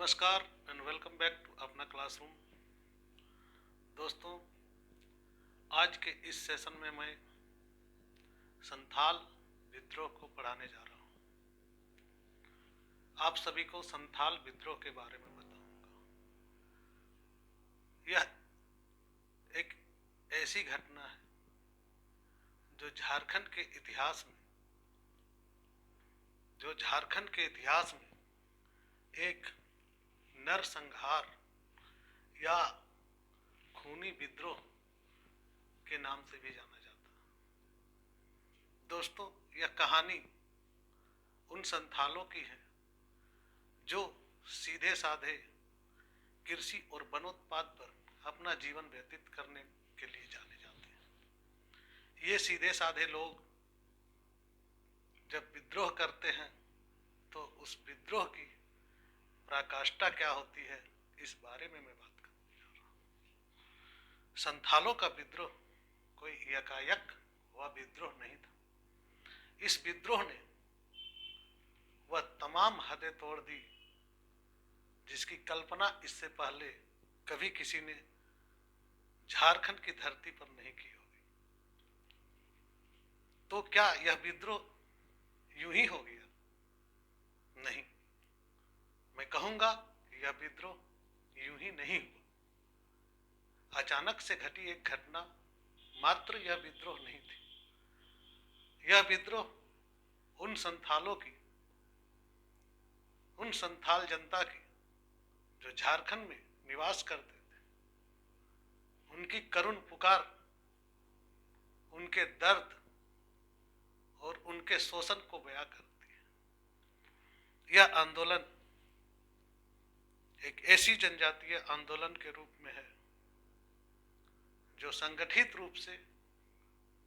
नमस्कार and welcome back to अपना classroom. दोस्तों, आज के इस सेशन में मैं संथाल विद्रोह को पढ़ाने जा रहा हूँ। आप सभी को संथाल विद्रोह के बारे में बताऊंगा। यह एक ऐसी घटना है जो झारखंड के इतिहास में एक नरसंहार या खूनी विद्रोह के नाम से भी जाना जाता है। दोस्तों, यह कहानी उन संथालों की है जो सीधे साधे कृषि और वनोत्पाद पर अपना जीवन व्यतीत करने के लिए जाने जाते हैं। ये सीधे साधे लोग जब विद्रोह करते हैं तो उस विद्रोह की पराकाष्ठा क्या होती है, इस बारे में मैं बात करने जा रहा हूँ। संथालों का विद्रोह कोई एकाएक हुआ विद्रोह नहीं था। इस विद्रोह ने वह तमाम हदें तोड़ दी जिसकी कल्पना इससे पहले कभी किसी ने झारखंड की धरती पर नहीं की होगी। तो क्या यह विद्रोह यूं ही हो गया? नहीं, मैं कहूंगा कि यह विद्रोह यूं ही नहीं हुआ। अचानक से घटी एक घटना मात्र यह विद्रोह नहीं थी। यह विद्रोह उन संथाल जनता की जो झारखंड में निवास करते थे, उनकी करुण पुकार, उनके दर्द और उनके शोषण को बयां करती है। यह आंदोलन एक ऐसी जनजातीय आंदोलन के रूप में है जो संगठित रूप से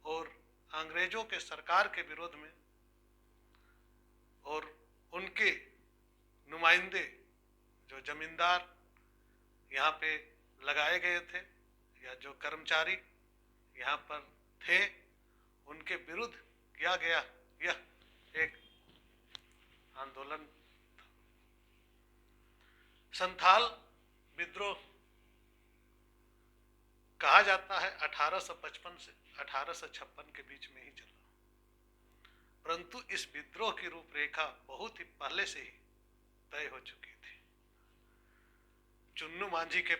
और अंग्रेजों के सरकार के विरोध में और उनके नुमाइंदे जो जमींदार यहाँ पे लगाए गए थे या जो कर्मचारी यहाँ पर थे, उनके विरुद्ध किया गया यह एक आंदोलन था। संथाल विद्रोह कहा जाता है 1855 से 1856 के बीच में ही चला, परंतु इस विद्रोह की रूपरेखा बहुत ही पहले से ही तय हो चुकी थी। चुन्नू मांझी के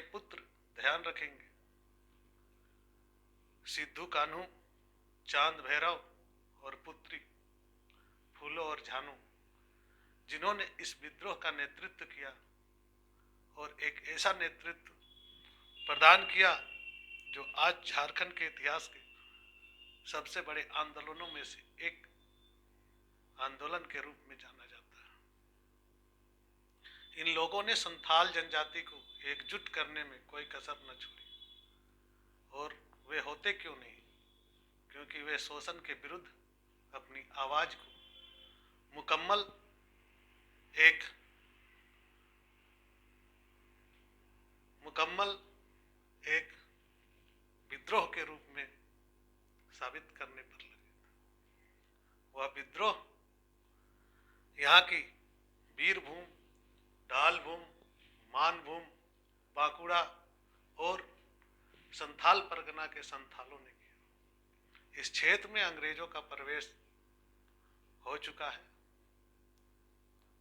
पुत्र ध्यान रखेंगे, सिद्धू कान्हू, चांद भैरव और पुत्री फूलो और झानू, जिन्होंने इस विद्रोह का नेतृत्व किया और एक ऐसा नेतृत्व प्रदान किया जो आज झारखंड के इतिहास के सबसे बड़े आंदोलनों में से एक आंदोलन के रूप में जाना जाता है। इन लोगों ने संथाल जनजाति को एकजुट करने में कोई कसर न छोड़ी। और वे होते क्यों नहीं? क्योंकि वे शोषण के विरुद्ध अपनी आवाज को मुकम्मल एक विद्रोह के रूप में साबित करने पर लगे। वह विद्रोह यहाँ की वीरभूम, ढालभूम, मानभूम, बांकुड़ा और संथाल परगना के संथालों ने किया। इस क्षेत्र में अंग्रेजों का प्रवेश हो चुका है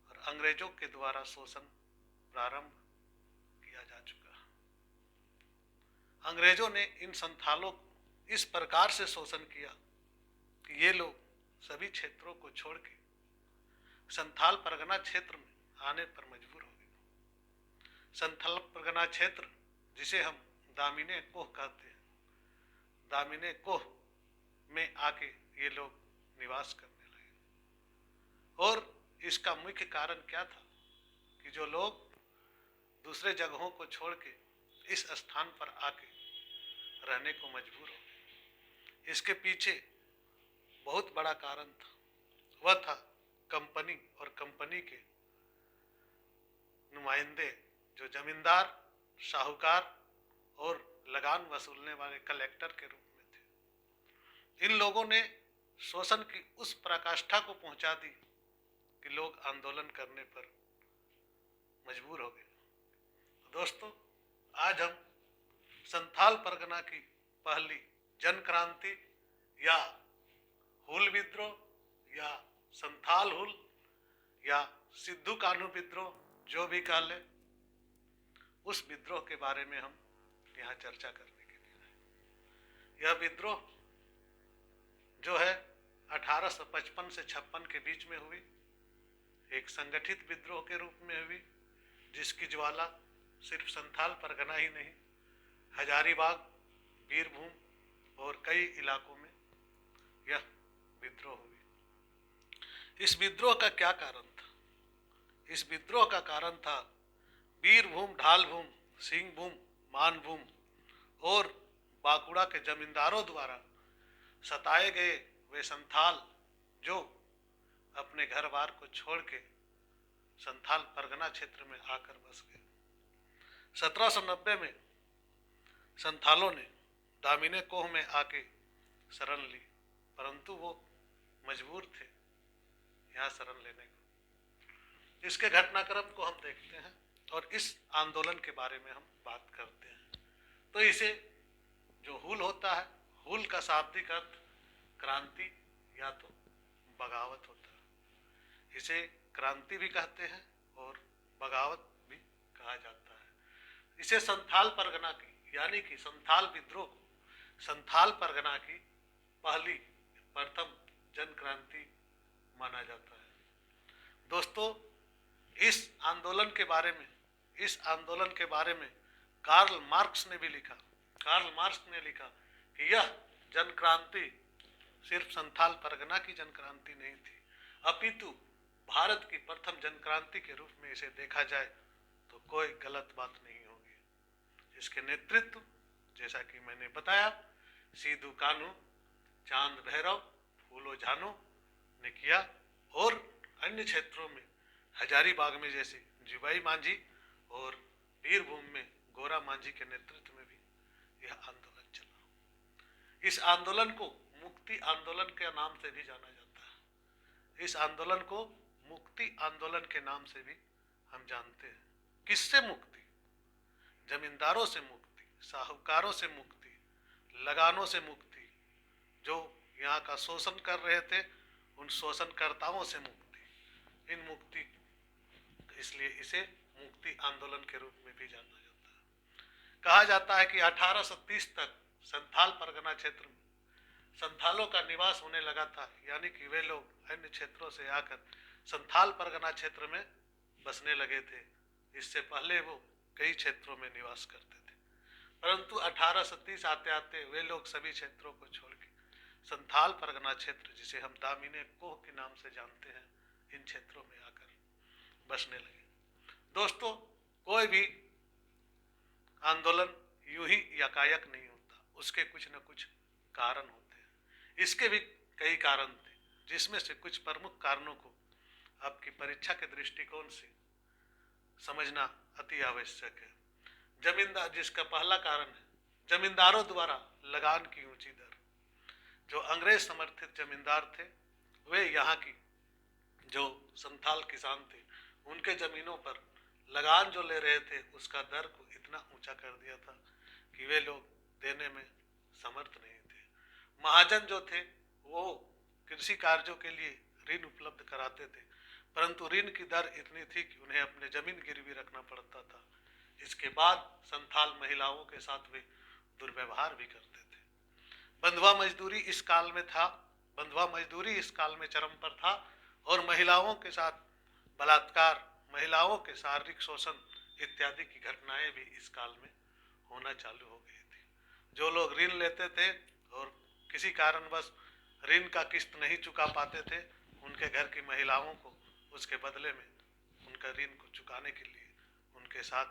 और अंग्रेजों के द्वारा शोषण प्रारंभ किया जा चुका है। अंग्रेजों ने इन संथालों को इस प्रकार से शोषण किया कि ये लोग सभी क्षेत्रों को छोड़ के संथाल परगना क्षेत्र में आने पर मजबूर हो गए। संथाल परगना क्षेत्र, जिसे हम दामिने कोह कहते हैं, दामिने कोह में आके ये लोग निवास करने लगे। और इसका मुख्य कारण क्या था कि जो लोग दूसरे जगहों को छोड़ के इस स्थान पर आके रहने को मजबूर हो, इसके पीछे बहुत बड़ा कारण था। वह था कंपनी और कंपनी के नुमाइंदे जो जमींदार, साहूकार और लगान वसूलने वाले कलेक्टर के रूप में थे। इन लोगों ने शोषण की उस पराकाष्ठा को पहुंचा दी कि लोग आंदोलन करने पर मजबूर हो गए। दोस्तों, आज हम संथाल परगना की पहली जन क्रांति या हुल विद्रोह या संथाल हुल या सिद्धू कान्हू विद्रोह, जो भी कह ले, उस विद्रोह के बारे में हम यहाँ चर्चा करने के लिए आए। यह विद्रोह जो है 1855 से 56 के बीच में हुई, एक संगठित विद्रोह के रूप में हुई, जिसकी ज्वाला सिर्फ संथाल परगना ही नहीं, हजारीबाग, बीरभूम और कई इलाकों में यह विद्रोह हुई। इस विद्रोह का क्या कारण था? इस विद्रोह का कारण था बीरभूम, ढालभूम, सिंहभूम, मानभूम और बांकुड़ा के जमींदारों द्वारा सताए गए वे संथाल जो अपने घर बार को छोड़ के संथाल परगना क्षेत्र में आकर बस गए। 1790 में संथालों ने दामिने कोह में आके शरण ली, परंतु वो मजबूर थे यहाँ शरण लेने को। इसके घटनाक्रम को हम देखते हैं और इस आंदोलन के बारे में हम बात करते हैं। तो इसे जो हुल होता है, हुल का शाब्दिक अर्थ क्रांति या तो बगावत होता है। इसे क्रांति भी कहते हैं और बगावत भी कहा जाता है। इसे संथाल परगना की यानी कि संथाल विद्रोह को संथाल परगना की पहली प्रथम जन क्रांति माना जाता है। दोस्तों, इस आंदोलन के बारे में कार्ल मार्क्स ने भी लिखा। कार्ल मार्क्स ने लिखा कि यह जन क्रांति सिर्फ संथाल परगना की जन क्रांति नहीं थी, अपितु भारत की प्रथम जन क्रांति के रूप में इसे देखा जाए तो कोई गलत बात नहीं होगी। इसके नेतृत्व, जैसा कि मैंने बताया, सिद्धू कान्हू, चांद भैरव, फूलो झानो ने किया और अन्य क्षेत्रों में हजारीबाग में जैसे जीबाई मांझी और बीरभूम में गोरा मांझी के नेतृत्व में भी यह आंदोलन चला। इस आंदोलन को मुक्ति आंदोलन के नाम से भी जाना जाता है। इस आंदोलन को मुक्ति आंदोलन के नाम से भी हम जानते हैं। किससे मुक्ति? जमींदारों से मुक्ति, साहूकारों से मुक्ति, लगानों से मुक्ति, जो यहाँ का शोषण कर रहे थे उन शोषणकर्ताओं से मुक्ति। इन मुक्ति, इसलिए इसे मुक्ति आंदोलन के रूप में भी जाना जाता है। कहा जाता है कि 1830 तक संथाल परगना क्षेत्र में संथालों का निवास होने लगा था, यानी कि वे लोग अन्य क्षेत्रों से आकर संथाल परगना क्षेत्र में बसने लगे थे। इससे पहले वो कई क्षेत्रों में निवास करते थे, परंतु 1830 आते आते वे लोग सभी क्षेत्रों को छोड़ के संथाल परगना क्षेत्र, जिसे हम दामिने कोह के नाम से जानते हैं, इन क्षेत्रों में आकर बसने लगे। दोस्तों, कोई भी आंदोलन यूं ही यकायक नहीं होता, उसके कुछ न कुछ कारण होते हैं। इसके भी कई कारण थे, जिसमें से कुछ प्रमुख कारणों को आपकी परीक्षा के दृष्टिकोण से समझना अति आवश्यक है। जमींदार, जिसका पहला कारण है जमींदारों द्वारा लगान की ऊंची दर। जो अंग्रेज समर्थित जमींदार थे, वे यहाँ की जो संथाल किसान थे, उनके जमीनों पर लगान जो ले रहे थे, उसका दर को इतना ऊंचा कर दिया था कि वे लोग देने में समर्थ नहीं थे। महाजन जो थे वो कृषि कार्यों के लिए ऋण उपलब्ध कराते थे, परंतु ऋण की दर इतनी थी कि उन्हें अपने जमीन गिरवी रखना पड़ता था। इसके बाद संथाल महिलाओं के साथ वे दुर्व्यवहार भी करते थे। बंधुआ मजदूरी इस काल में था, बंधुआ मजदूरी इस काल में चरम पर था और महिलाओं के साथ बलात्कार, महिलाओं के शारीरिक शोषण इत्यादि की घटनाएं भी इस काल में होना चालू हो गई थी। जो लोग ऋण लेते थे और किसी कारणवश ऋण का किस्त नहीं चुका पाते थे, उनके घर की महिलाओं को उसके बदले में उनका ऋण को चुकाने के लिए उनके साथ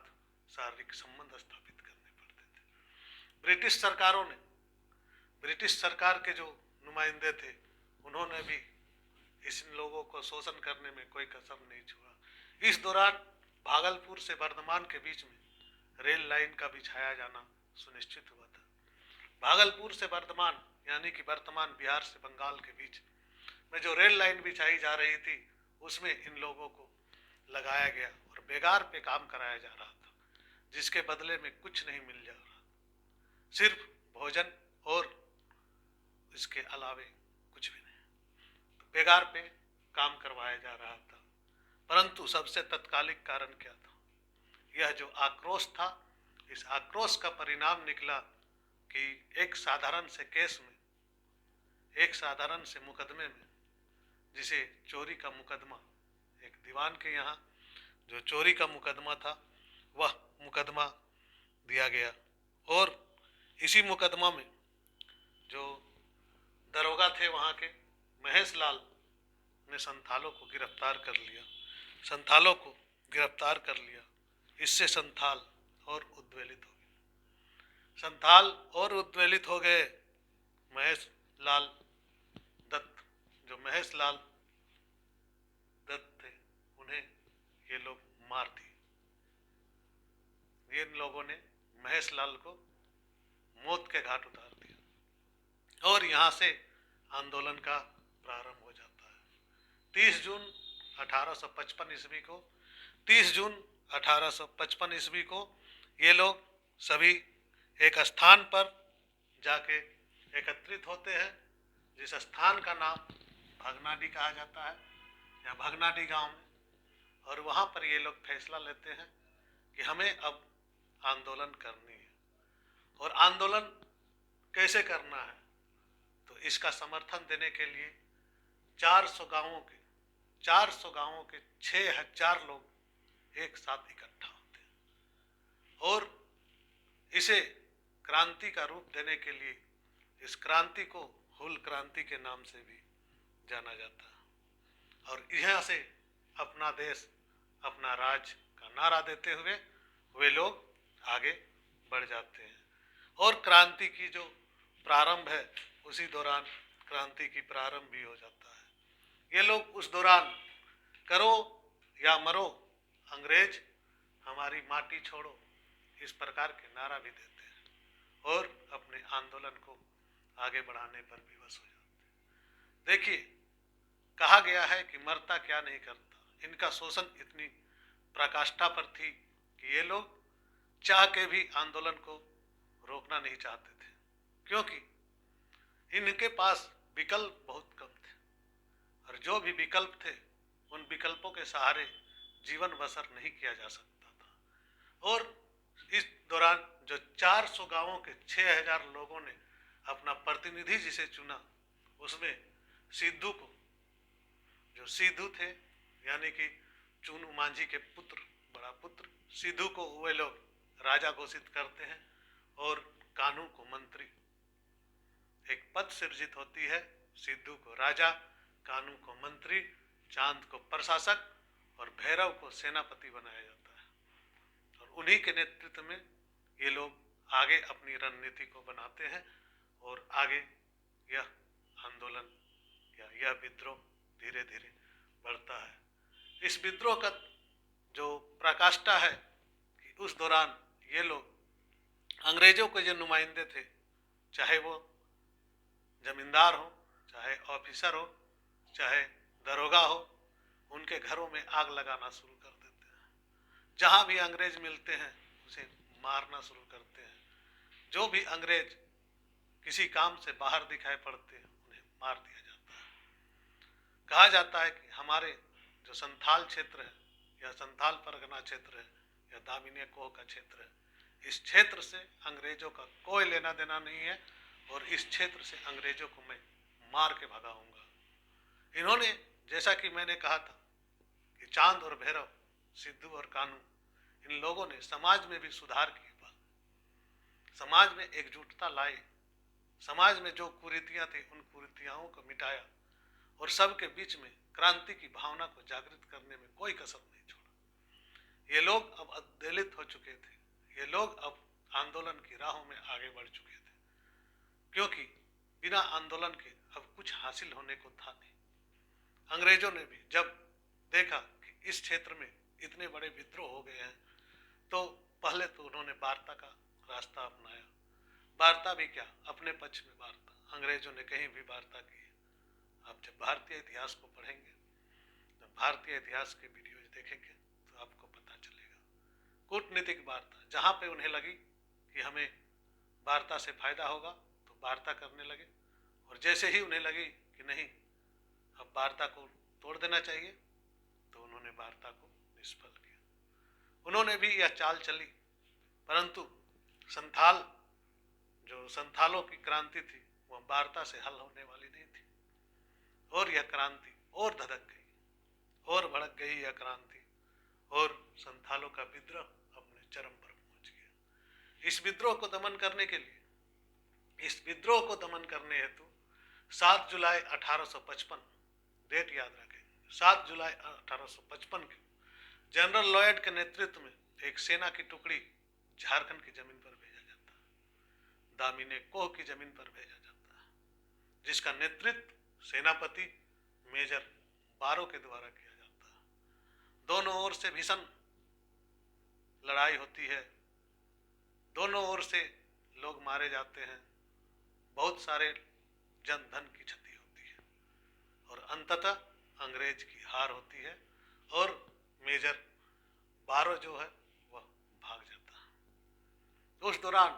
शारीरिक संबंध स्थापित करने पड़ते थे। ब्रिटिश सरकार के जो नुमाइंदे थे, उन्होंने भी इस लोगों को शोषण करने में कोई कसर नहीं छोड़ा। इस दौरान भागलपुर से वर्धमान के बीच में रेल लाइन का बिछाया जाना सुनिश्चित हुआ था। भागलपुर से वर्धमान यानी कि वर्तमान बिहार से बंगाल के बीच में जो रेल लाइन बिछाई जा रही थी, उसमें इन लोगों को लगाया गया और बेगार पे काम कराया जा रहा था, जिसके बदले में कुछ नहीं मिल जा रहा, सिर्फ भोजन और इसके अलावे कुछ भी नहीं। तो बेगार पे काम करवाया जा रहा था। परंतु सबसे तत्कालिक कारण क्या था? यह जो आक्रोश था, इस आक्रोश का परिणाम निकला कि एक साधारण से केस में, एक साधारण से मुकदमे में, जिसे चोरी का मुकदमा, एक दीवान के यहाँ जो चोरी का मुकदमा था, वह मुकदमा दिया गया। और इसी मुकदमा में जो दरोगा थे वहाँ के, महेश लाल ने संथालों को गिरफ्तार कर लिया, संथालों को गिरफ्तार कर लिया। इससे संथाल और उद्वेलित हो गए, संथाल और उद्वेलित हो गए। महेश लाल दत्त, जो महेश लाल दत्त थे, उन्हें ये लोग मार दिए। इन लोगों ने महेश लाल को मौत के घाट उतार दिया और यहाँ से आंदोलन का प्रारंभ हो जाता है। 30 जून 1855 ईस्वी को 30 जून 1855 ईस्वी को ये लोग सभी एक स्थान पर जाके एकत्रित होते हैं, जिस स्थान का नाम भगनाडी कहा जाता है, या भगनाडी गांव में। और वहाँ पर ये लोग फैसला लेते हैं कि हमें अब आंदोलन करनी है। और आंदोलन कैसे करना है? तो इसका समर्थन देने के लिए 400 गांवों के 6000 लोग एक साथ इकट्ठा होते हैं और इसे क्रांति का रूप देने के लिए इस क्रांति को हुल क्रांति के नाम से भी जाना जाता है। और यहाँ से अपना देश, अपना राज का नारा देते हुए वे लोग आगे बढ़ जाते हैं। और क्रांति की जो प्रारंभ है, उसी दौरान क्रांति की प्रारंभ भी हो जाता है। ये लोग उस दौरान करो या मरो, अंग्रेज हमारी माटी छोड़ो, इस प्रकार के नारा भी देते हैं और अपने आंदोलन को आगे बढ़ाने पर विवश हो जाते हैं। देखिए, कहा गया है कि मरता क्या नहीं करता। इनका शोषण इतनी प्रकाष्ठा पर थी कि ये लोग चाह के भी आंदोलन को रोकना नहीं चाहते थे, क्योंकि इनके पास विकल्प बहुत कम थे और जो भी विकल्प थे, उन विकल्पों के सहारे जीवन बसर नहीं किया जा सकता था। और इस दौरान जो 400 गांवों के 6000 लोगों ने अपना प्रतिनिधि जिसे चुना, उसमें सिद्धू को, जो सिद्धू थे यानी कि चुनू मांझी के पुत्र, बड़ा पुत्र, सिद्धू को वे लोग राजा घोषित करते हैं और कानू को मंत्री। एक पद सृजित होती है, सिद्धू को राजा, कानू को मंत्री, चांद को प्रशासक और भैरव को सेनापति बनाया जाता है। और उन्हीं के नेतृत्व में ये लोग आगे अपनी रणनीति को बनाते हैं और आगे यह आंदोलन या यह विद्रोह धीरे धीरे बढ़ता है। इस विद्रोह का जो प्रकाष्ठा है कि उस दौरान ये लोग अंग्रेजों के जो नुमाइंदे थे, चाहे वो जमींदार हो, चाहे ऑफिसर हो, चाहे दरोगा हो, उनके घरों में आग लगाना शुरू कर देते हैं। जहाँ भी अंग्रेज मिलते हैं उसे मारना शुरू करते हैं। जो भी अंग्रेज किसी काम से बाहर दिखाई पड़ते हैं उन्हें मार दिया जाता है। कहा जाता है कि हमारे जो संथाल क्षेत्र है या संथाल परगना क्षेत्र है या दामिनी कोह का क्षेत्र है, इस क्षेत्र से अंग्रेजों का कोई लेना देना नहीं है और इस क्षेत्र से अंग्रेजों को मैं मार के भगाऊंगा। इन्होंने, जैसा कि मैंने कहा था कि चांद और भैरव, सिद्धू और कानू, इन लोगों ने समाज में भी सुधार किया, समाज में एकजुटता लाई, समाज में जो कुरीतियां थी उन कुरीतियों को मिटाया और सबके बीच में क्रांति की भावना को जागृत करने में कोई कसर नहीं छोड़ा। ये लोग अब उद्वेलित हो चुके थे, ये लोग अब आंदोलन की राहों में आगे बढ़ चुके थे, क्योंकि बिना आंदोलन के अब कुछ हासिल होने को था नहीं। अंग्रेजों ने भी जब देखा कि इस क्षेत्र में इतने बड़े विद्रोह हो गए हैं, तो पहले तो उन्होंने वार्ता का रास्ता अपनाया। वार्ता भी क्या, अपने पक्ष में वार्ता। अंग्रेजों ने कहीं भी वार्ता की। आप जब भारतीय इतिहास को पढ़ेंगे, तो भारतीय इतिहास के वीडियोज देखेंगे तो आपको पता चलेगा। कूटनीतिक वार्ता, जहाँ पे उन्हें लगी कि हमें वार्ता से फायदा होगा तो वार्ता करने लगे, और जैसे ही उन्हें लगी कि नहीं अब वार्ता को तोड़ देना चाहिए तो उन्होंने वार्ता को निष्फल किया। उन्होंने भी यह चाल चली, परंतु संथालों की क्रांति थी वह वार्ता से हल होने वाली नहीं थी, और यह क्रांति और धधक गई और भड़क गई यह क्रांति, और संथालों का विद्रोह अपने चरम पर पहुंच गया। इस विद्रोह को दमन करने के लिए, इस विद्रोह को दमन करने हेतु 7 जुलाई 1855, डेट याद रखें, 7 जुलाई 1855 को जनरल लॉयड के नेतृत्व में एक सेना की टुकड़ी झारखंड की जमीन पर भेजा जाता है, दामिनी कोह की जमीन पर भेजा जाता है, जिसका नेतृत्व सेनापति मेजर बारो के द्वारा किया जाता है। दोनों ओर से भीषण लड़ाई होती है, दोनों ओर से लोग मारे जाते हैं, बहुत सारे जन धन की क्षति होती है, और अंततः अंग्रेज की हार होती है और मेजर बारो जो है वह भाग जाता है। उस दौरान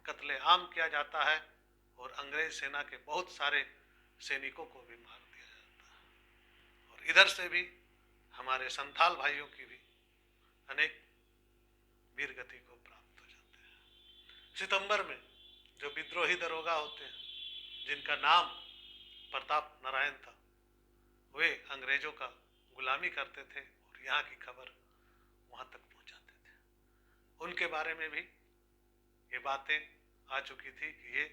कत्ले आम किया जाता है और अंग्रेज सेना के बहुत सारे सैनिकों को भी मार दिया जाता है, और इधर से भी हमारे संथाल भाइयों की भी अनेक वीरगति को प्राप्त हो जाते हैं। सितंबर में जो विद्रोही दरोगा होते हैं जिनका नाम प्रताप नारायण था, वे अंग्रेजों का गुलामी करते थे और यहाँ की खबर वहाँ तक पहुँचाते थे। उनके बारे में भी ये बातें आ चुकी थी कि ये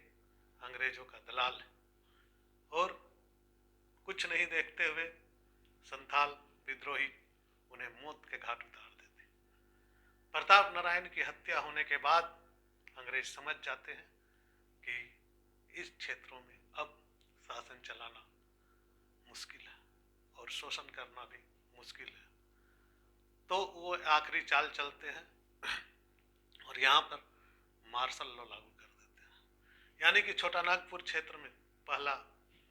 अंग्रेजों का दलाल है, और कुछ नहीं देखते हुए संथाल विद्रोही उन्हें मौत के घाट उतार देते। प्रताप नारायण की हत्या होने के बाद अंग्रेज समझ जाते हैं कि इस क्षेत्रों में अब शासन चलाना मुश्किल है और शोषण करना भी मुश्किल है, तो वो आखिरी चाल चलते हैं और यहाँ पर मार्शल लॉ लागू कर देते हैं। यानी कि छोटा नागपुर क्षेत्र में पहला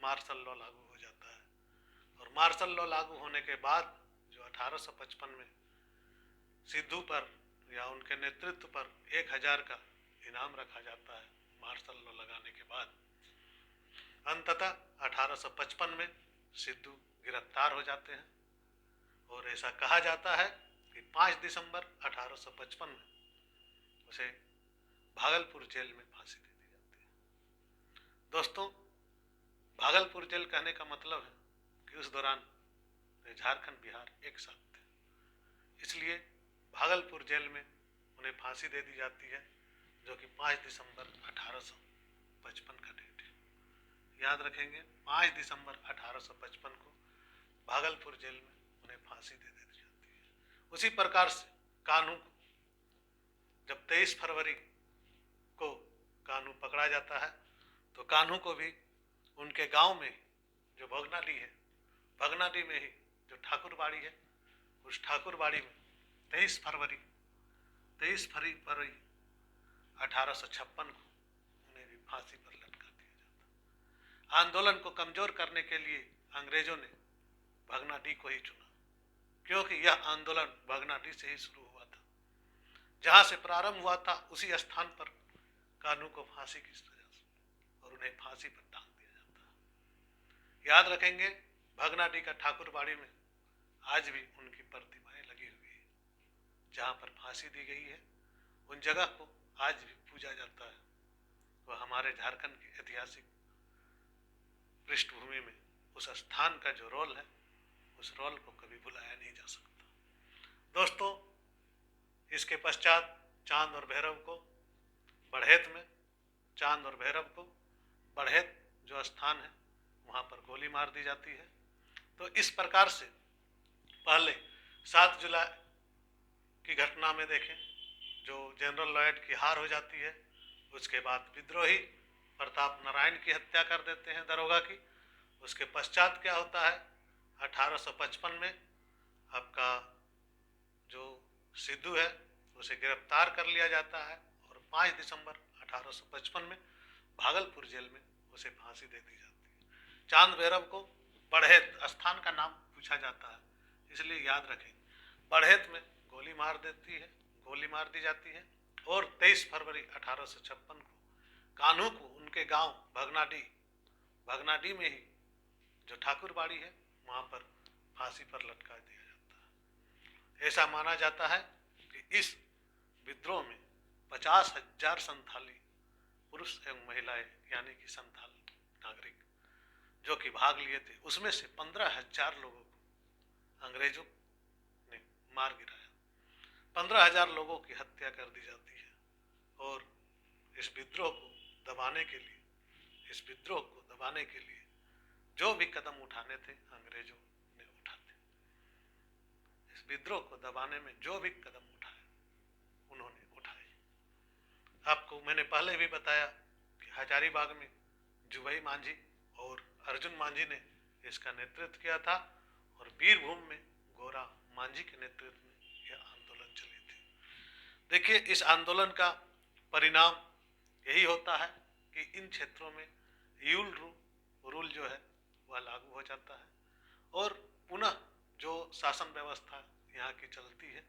मार्शल लॉ लागू हो जाता है, और मार्शल लॉ लागू होने के बाद जो 1855 में सिद्धू पर या उनके नेतृत्व पर 1000 का इनाम रखा जाता है मार्शल लॉ लगाने के बाद, अंततः 1855 में सिद्धू गिरफ्तार हो जाते हैं, और ऐसा कहा जाता है कि 5 दिसंबर 1855 में उसे भागलपुर जेल में फांसी दे दी जाती है। दोस्तों, भागलपुर जेल कहने का मतलब है कि उस दौरान झारखंड बिहार एक साथ थे, इसलिए भागलपुर जेल में उन्हें फांसी दे दी जाती है, जो कि 5 दिसंबर 1855 का डेट है। याद रखेंगे, 5 दिसंबर 1855 को भागलपुर जेल में उन्हें फांसी दे दी जाती है। उसी प्रकार से कान्हू को जब 23 फरवरी को कान्हू पकड़ा जाता है, तो कान्हू को भी उनके गांव में जो भगनाडी है, भगनाडी में ही जो ठाकुरबाड़ी है, उस ठाकुरबाड़ी में 23 फरवरी 1856 को उन्हें भी फांसी पर लटका दिया जाता। आंदोलन को कमजोर करने के लिए अंग्रेजों ने भगनाडी को ही चुना, क्योंकि यह आंदोलन भगनाडी से ही शुरू हुआ था। जहां से प्रारंभ हुआ था उसी स्थान पर कान्हू को फांसी की सजा और उन्हें फांसी पर टांग दिया जाता है। याद रखेंगे, भगनाडी का ठाकुरबाड़ी में आज भी उनकी प्रतिमाएं लगी हुई है। जहां पर फांसी दी गई है उन जगह को आज भी पूजा जाता है। वह हमारे झारखंड की ऐतिहासिक पृष्ठभूमि में उस स्थान का जो रोल है, उस रोल को कभी भुलाया नहीं जा सकता। दोस्तों, इसके पश्चात चांद और भैरव को बढ़ैत में, चांद और भैरव को बढ़ैत जो स्थान है वहाँ पर गोली मार दी जाती है। तो इस प्रकार से पहले 7 जुलाई की घटना में देखें, जो जनरल लॉयड की हार हो जाती है, उसके बाद विद्रोही प्रताप नारायण की हत्या कर देते हैं दरोगा की। उसके पश्चात क्या होता है, 1855 में आपका जो सिद्धू है उसे गिरफ्तार कर लिया जाता है, और 5 दिसंबर 1855 में भागलपुर जेल में उसे फांसी दे दी जाती है। चांद भैरव को बढ़ैत स्थान का नाम पूछा जाता है, इसलिए याद रखें। बढ़ेत में गोली मार दी जाती है। और 23 फरवरी 1856 को कान्हू को उनके गांव भगनाडी में ही जो ठाकुर बाड़ी है वहां पर फांसी पर लटका दिया जाता है। ऐसा माना जाता है कि इस विद्रोह में 50,000 संथाली पुरुष एवं महिलाएं यानी कि संथाल नागरिक जो कि भाग लिए थे, उसमें से 15,000 लोगों को अंग्रेजों ने मार गिराया। 15,000 लोगों की हत्या कर दी जाती है। और इस विद्रोह को दबाने के लिए जो भी कदम उठाने थे अंग्रेजों ने उठाते। इस विद्रोह को दबाने में जो भी कदम उठाए उन्होंने उठाए। आपको मैंने पहले भी बताया कि हजारीबाग में जुबई मांझी और अर्जुन मांझी ने इसका नेतृत्व किया था और बीरभूम में गोरा मांझी के नेतृत्व में यह आंदोलन चली थी। देखिए, इस आंदोलन का परिणाम यही होता है कि इन क्षेत्रों में यूल रूल जो है वह लागू हो जाता है और पुनः जो शासन व्यवस्था यहाँ की चलती है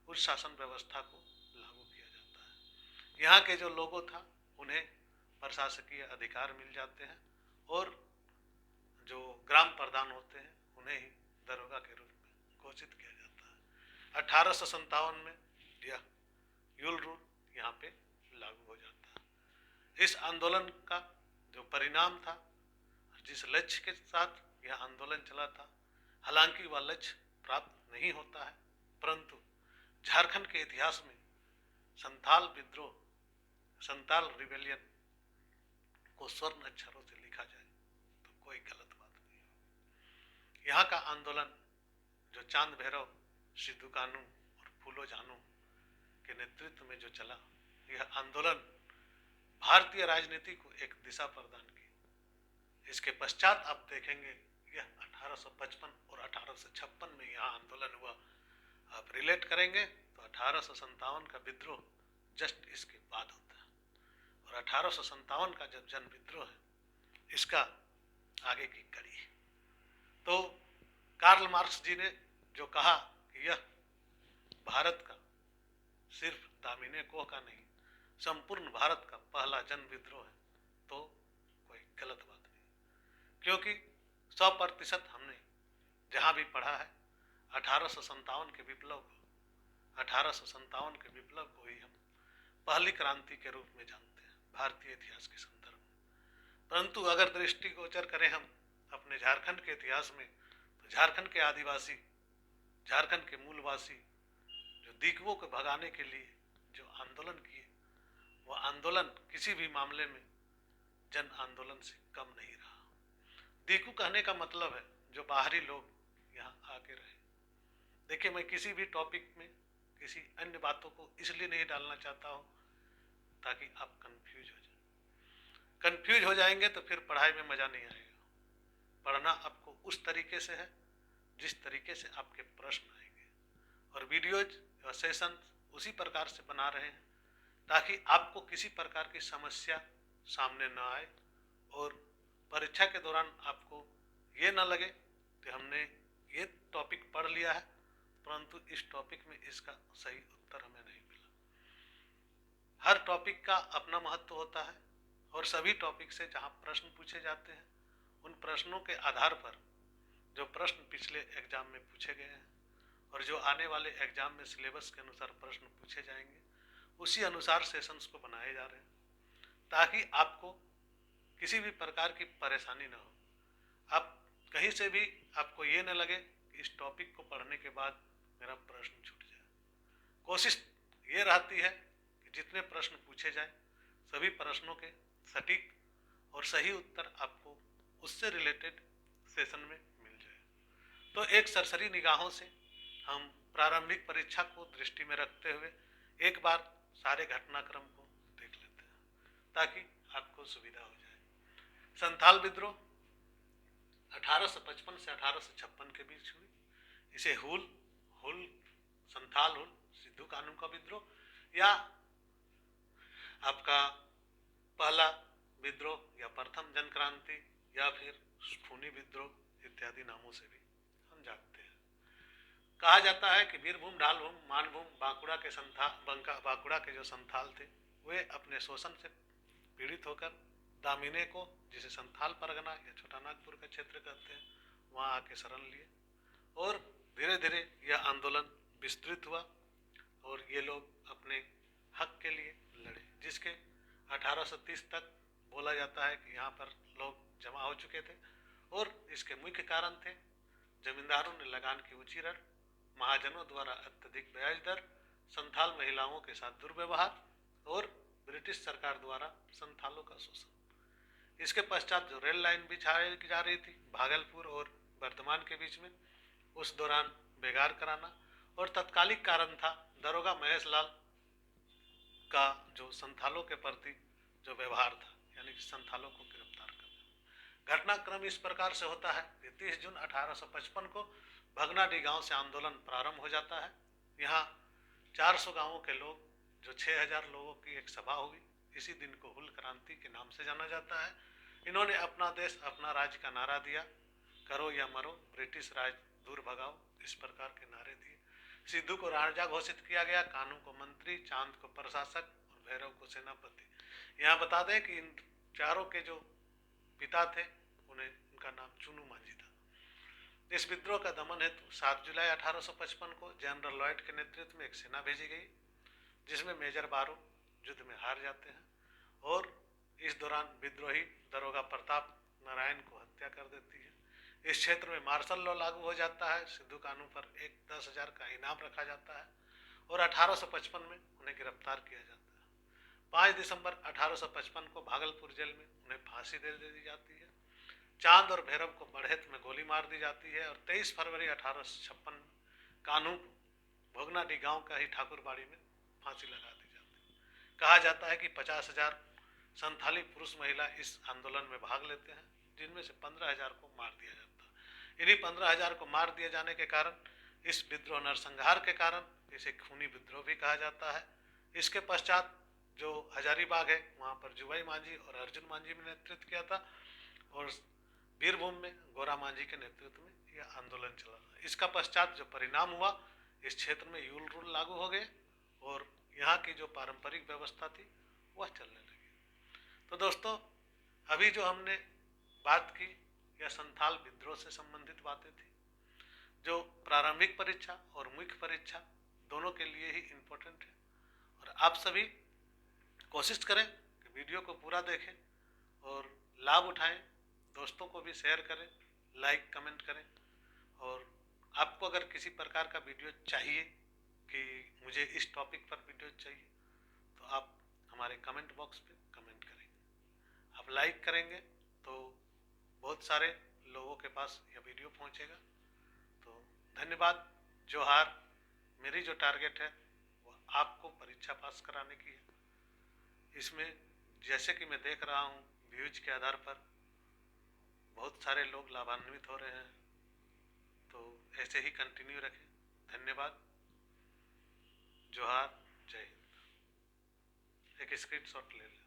उस शासन व्यवस्था को लागू किया जाता है। यहाँ के जो लोगों था उन्हें प्रशासकीय अधिकार मिल जाते हैं और जो ग्राम प्रधान होते हैं उन्हें ही दरोगा के रूप में घोषित किया जाता है। 1857 में यह यूल रूल यहाँ पे लागू हो जाता है। इस आंदोलन का जो परिणाम था, जिस लक्ष्य के साथ यह आंदोलन चला था, हालांकि वह लक्ष्य प्राप्त नहीं होता है, परंतु झारखंड के इतिहास में संथाल विद्रोह, संथाल रिबेलियन को स्वर्ण अक्षरों से लिखा जाए तो कोई गलत बात नहीं होगी। यहाँ का आंदोलन जो चांद भैरव, सिद्धू कानू और फूलो जानू के नेतृत्व में जो चला, यह आंदोलन भारतीय राजनीति को एक दिशा प्रदान की। इसके पश्चात आप देखेंगे यह 1855 और 1856 में यह आंदोलन हुआ। आप रिलेट करेंगे तो 1857 का विद्रोह जस्ट इसके बाद होता है और 1857 का जब जन विद्रोह है इसका आगे की कड़ी है। तो कार्ल मार्क्स जी ने जो कहा कि यह भारत का सिर्फ दामिने कोह का नहीं, संपूर्ण भारत का पहला जन विद्रोह है, तो कोई गलत बात नहीं, क्योंकि 100% हमने जहाँ भी पढ़ा है 1857 के विप्लव को ही हम पहली क्रांति के रूप में जानते हैं भारतीय इतिहास के संदर्भ में। परंतु अगर दृष्टिगोचर करें हम अपने झारखंड के इतिहास में, तो झारखंड के आदिवासी, झारखंड के मूलवासी जो दीकुओं को भगाने के लिए जो आंदोलन किए, वो आंदोलन किसी भी मामले में जन आंदोलन से कम नहीं रहा। दीकू कहने का मतलब है जो बाहरी लोग यहाँ आके रहे। देखिए, मैं किसी भी टॉपिक में किसी अन्य बातों को इसलिए नहीं डालना चाहता हूँ ताकि आप कंफ्यूज हो जाएंगे तो फिर पढ़ाई में मजा नहीं आएगा। पढ़ना आपको उस तरीके से है जिस तरीके से आपके प्रश्न आएंगे, और वीडियोज या सेशन उसी प्रकार से बना रहे हैं ताकि आपको किसी प्रकार की समस्या सामने न आए और परीक्षा के दौरान आपको ये न लगे कि हमने ये टॉपिक पढ़ लिया है परंतु इस टॉपिक में इसका सही उत्तर हमें नहीं मिला। हर टॉपिक का अपना महत्व होता है और सभी टॉपिक से जहाँ प्रश्न पूछे जाते हैं उन प्रश्नों के आधार पर जो प्रश्न पिछले एग्जाम में पूछे गए हैं और जो आने वाले एग्जाम में सिलेबस के अनुसार प्रश्न पूछे जाएंगे, उसी अनुसार सेशंस को बनाए जा रहे हैं ताकि आपको किसी भी प्रकार की परेशानी न हो। आप कहीं से भी आपको ये न लगे कि इस टॉपिक को पढ़ने के बाद मेरा प्रश्न छूट जाए। कोशिश ये रहती है कि जितने प्रश्न पूछे जाए सभी प्रश्नों के सटीक और सही उत्तर आपको उससे रिलेटेड सेशन में मिल जाए। तो एक सरसरी निगाहों से हम प्रारंभिक परीक्षा को दृष्टि में रखते हुए एक बार सारे घटनाक्रम को देख लेते हैं ताकि आपको सुविधा हो जाए। संथाल विद्रोह 1855 से 1856 के बीच हुई। इसे हुल संथाल हुल सिद्धू कानू का विद्रोह या आपका पहला विद्रोह या प्रथम जन क्रांति या फिर खूनी विद्रोह इत्यादि नामों से भी हम जानते हैं। कहा जाता है कि वीरभूम, ढालभूम, मानभूम, बांकुड़ा के जो संथाल थे वे अपने शोषण से पीड़ित होकर दामिने को, जिसे संथाल परगना या छोटा नागपुर का क्षेत्र कहते हैं, वहाँ आके शरण लिए और धीरे धीरे यह आंदोलन विस्तृत हुआ और ये लोग अपने हक के लिए लड़े, जिसके 1830 तक बोला जाता है कि यहाँ पर लोग जमा हो चुके थे। और इसके मुख्य कारण थे जमींदारों ने लगान की ऊंची दर, महाजनों द्वारा अत्यधिक ब्याज दर, संथाल महिलाओं के साथ दुर्व्यवहार और ब्रिटिश सरकार द्वारा संथालों का शोषण। इसके पश्चात जो रेल लाइन बिछाई जा रही थी भागलपुर और वर्धमान के बीच में, उस दौरान बेगार कराना, और तत्कालिक कारण था दरोगा महेश लाल का जो संथालों के प्रति जो व्यवहार था, यानी कि संथालों को गिरफ्तार करना। घटनाक्रम इस प्रकार से होता है कि 30 जून 1855 को भगनाडीह गांव से आंदोलन प्रारंभ हो जाता है। यहाँ 400 गांवों के लोग, जो 6000 लोगों की एक सभा हुई, इसी दिन को हुल क्रांति के नाम से जाना जाता है। इन्होंने अपना देश अपना राज्य का नारा दिया, करो या मरो, ब्रिटिश राज दूर भगाओ, इस प्रकार के नारे दिए। सिद्धू को राजा घोषित किया गया, कानू को मंत्री, चांद को प्रशासक और भैरव को सेनापति। यहाँ बता दें कि इन चारों के जो पिता थे उनका नाम चुनू मांझी था। इस विद्रोह का दमन हेतु 7 जुलाई 1855 को जनरल लॉयड के नेतृत्व में एक सेना भेजी गई, जिसमें मेजर बारो युद्ध में हार जाते हैं और इस दौरान विद्रोही दरोगा प्रताप नारायण को हत्या कर देती है। इस क्षेत्र में मार्शल लॉ लागू हो जाता है। सिद्धू कानू पर 10,000 का इनाम रखा जाता है और 1855 में उन्हें गिरफ्तार किया जाता है। 5 दिसंबर 1855 को भागलपुर जेल में उन्हें फांसी दे दी जाती है। चांद और भैरव को बढ़ेत में गोली मार दी जाती है और 23 फरवरी 1856 कानू को भोगनाडीह गांव का ही ठाकुरबाड़ी में फांसी लगा दी जाती है। कहा जाता है कि 50,000 संथाली पुरुष महिला इस आंदोलन में भाग लेते हैं, जिनमें से 15,000 को मार दिया जाता है। इन्हीं 15,000 को मार दिए जाने के कारण, इस विद्रोह नरसंहार के कारण, इसे खूनी विद्रोह भी कहा जाता है। इसके पश्चात जो हजारीबाग है, वहाँ पर जुबाई मांझी और अर्जुन मांझी ने नेतृत्व किया था और वीरभूम में गोरा मांझी के नेतृत्व में यह आंदोलन चला। इसका पश्चात जो परिणाम हुआ, इस क्षेत्र में यूल रूल लागू हो गए और यहाँ की जो पारंपरिक व्यवस्था थी वह चलने लगी। तो दोस्तों, अभी जो हमने बात की यह संथाल विद्रोह से संबंधित बातें थी, जो प्रारंभिक परीक्षा और मुख्य परीक्षा दोनों के लिए ही इम्पोर्टेंट है। और आप सभी कोशिश करें कि वीडियो को पूरा देखें और लाभ उठाएं, दोस्तों को भी शेयर करें, लाइक कमेंट करें। और आपको अगर किसी प्रकार का वीडियो चाहिए कि मुझे इस टॉपिक पर वीडियो चाहिए, तो आप हमारे कमेंट बॉक्स पे कमेंट करेंगे। आप लाइक करेंगे तो बहुत सारे लोगों के पास यह वीडियो पहुंचेगा। तो धन्यवाद। जोहार। मेरी जो टारगेट है वो आपको परीक्षा पास कराने की है। इसमें जैसे कि मैं देख रहा हूँ व्यूज के आधार पर बहुत सारे लोग लाभान्वित हो रहे हैं, तो ऐसे ही कंटिन्यू रखें। धन्यवाद। जोहार। जय हिंद। एक स्क्रीनशॉट ले लें।